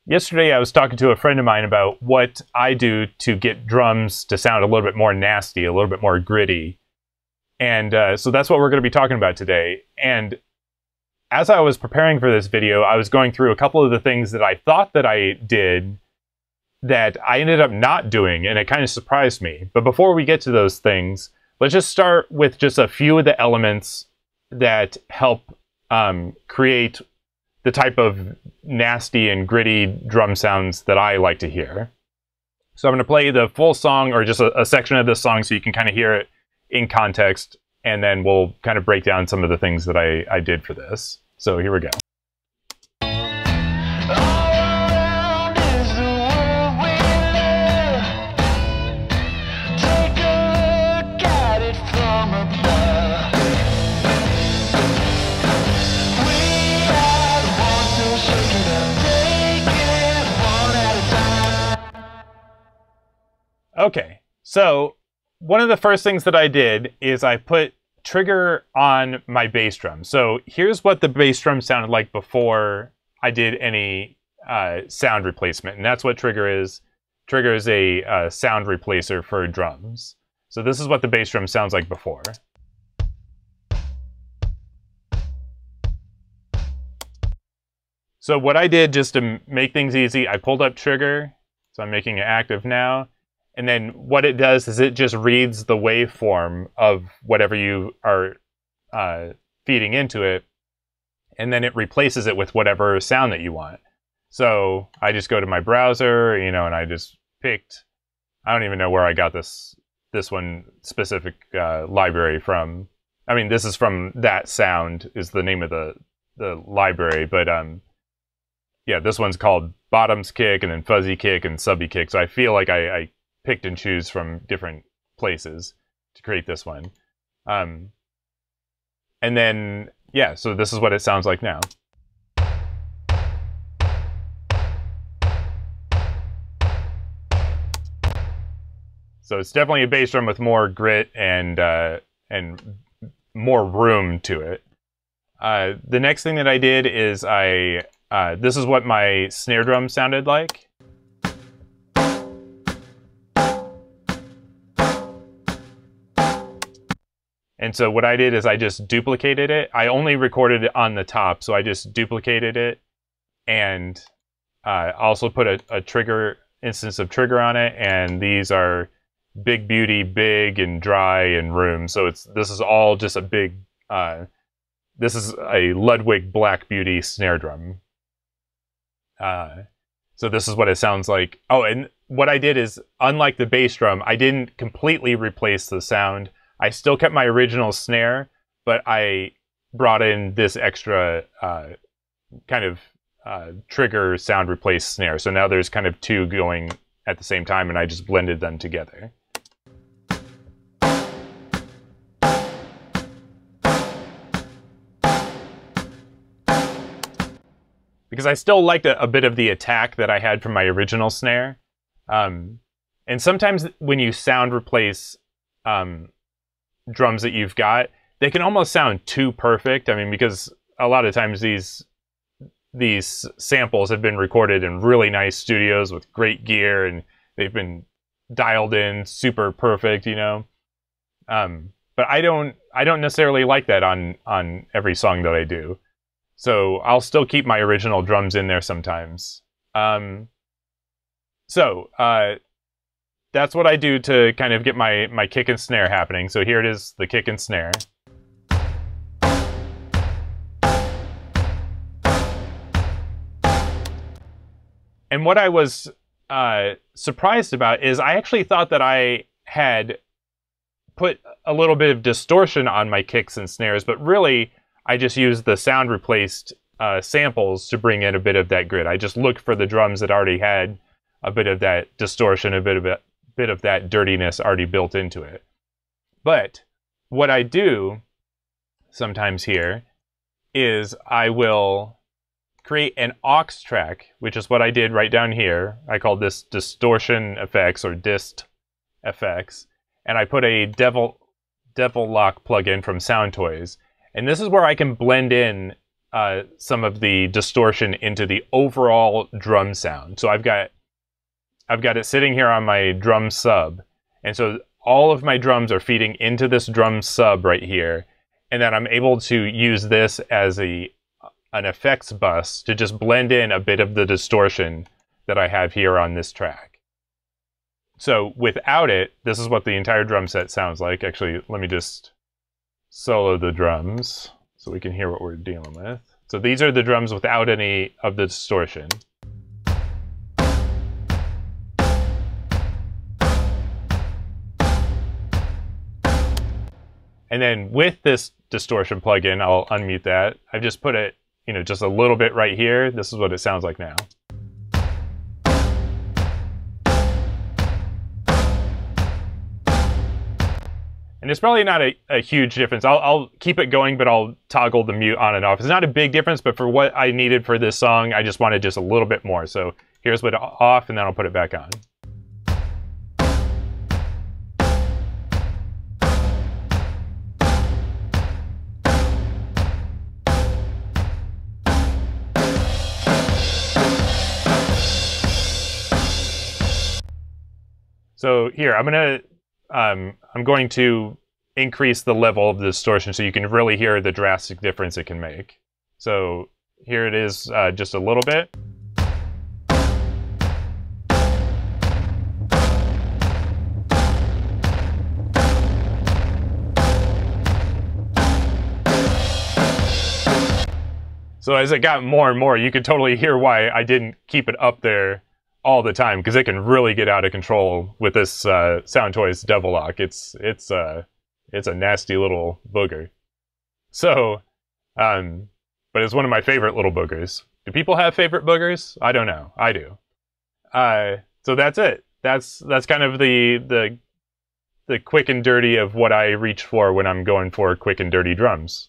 Yesterday I was talking to a friend of mine about what I do to get drums to sound a little bit more nasty, a little bit more gritty. And so that's what we're going to be talking about today. And as I was preparing for this video, I was going through a couple of the things that I thought that I did that I ended up not doing, and it kind of surprised me. But before we get to those things, let's just start with just a few of the elements that help create the type of nasty and gritty drum sounds that I like to hear. So I'm going to play the full song, or just a section of this song, so you can kind of hear it in context, and then we'll kind of break down some of the things that I did for this. So here we go. Okay, so one of the first things that I did is I put trigger on my bass drum. So here's what the bass drum sounded like before I did any sound replacement, and that's what trigger is. Trigger is a sound replacer for drums. So this is what the bass drum sounds like before. So what I did, just to make things easy, I pulled up trigger, so I'm making it active now. And then what it does is it just reads the waveform of whatever you are feeding into it, and then it replaces it with whatever sound that you want. So I just go to my browser, and I just picked, I don't even know where I got this one specific library from. I mean, this is from That Sound is the name of the library, but yeah, this one's called Bottoms Kick, and then Fuzzy Kick, and Subby Kick. So I feel like I picked and choose from different places to create this one. And then, yeah, so this is what it sounds like now. So it's definitely a bass drum with more grit and more room to it. The next thing that I did is this is what my snare drum sounded like. And so what I did is I just duplicated it. I only recorded it on the top, so I just duplicated it, and also put a trigger instance of trigger on it. And these are Big Beauty, Big, and Dry, and Room. So this is all just a big. This is a Ludwig Black Beauty snare drum. So this is what it sounds like. Oh, and what I did is, unlike the bass drum, I didn't completely replace the sound. I still kept my original snare, but I brought in this extra kind of trigger sound replace snare. So now there's kind of two going at the same time, and I just blended them together. Because I still liked a bit of the attack that I had from my original snare. And sometimes when you sound replace drums that you've got, they can almost sound too perfect. I mean, because a lot of times these samples have been recorded in really nice studios with great gear, and they've been dialed in super perfect, But I don't necessarily like that on every song that I do. So I'll still keep my original drums in there sometimes. That's what I do to kind of get my kick and snare happening. So here it is, the kick and snare. And what I was surprised about is I actually thought that I had put a little bit of distortion on my kicks and snares, but really I just used the sound replaced samples to bring in a bit of that grit. I just looked for the drums that already had a bit of that distortion, a bit of that dirtiness already built into it. But what I do sometimes here is I will create an aux track, which is what I did right down here. I call this Distortion Effects, or Dist Effects, and I put a Devil Lock plugin from Sound Toys. And this is where I can blend in some of the distortion into the overall drum sound. So I've got it sitting here on my drum sub, and so all of my drums are feeding into this drum sub right here, and then I'm able to use this as an effects bus to just blend in a bit of the distortion that I have here on this track. So without it, this is what the entire drum set sounds like. Actually, let me just solo the drums so we can hear what we're dealing with. So these are the drums without any of the distortion. And then with this distortion plugin, I'll unmute that. I've just put it, just a little bit right here. This is what it sounds like now. And it's probably not a huge difference. I'll keep it going, but I'll toggle the mute on and off. It's not a big difference, but for what I needed for this song, I just wanted just a little bit more. So here's what off, and then I'll put it back on. So here, I'm going to increase the level of the distortion so you can really hear the drastic difference it can make. So here it is, just a little bit. So as it got more and more, you could totally hear why I didn't keep it up there all the time, because it can really get out of control with this Sound Toys Devil Lock. It's a nasty little booger. So, but it's one of my favorite little boogers. Do people have favorite boogers? I don't know. I do. So that's it. That's kind of the quick and dirty of what I reach for when I'm going for quick and dirty drums.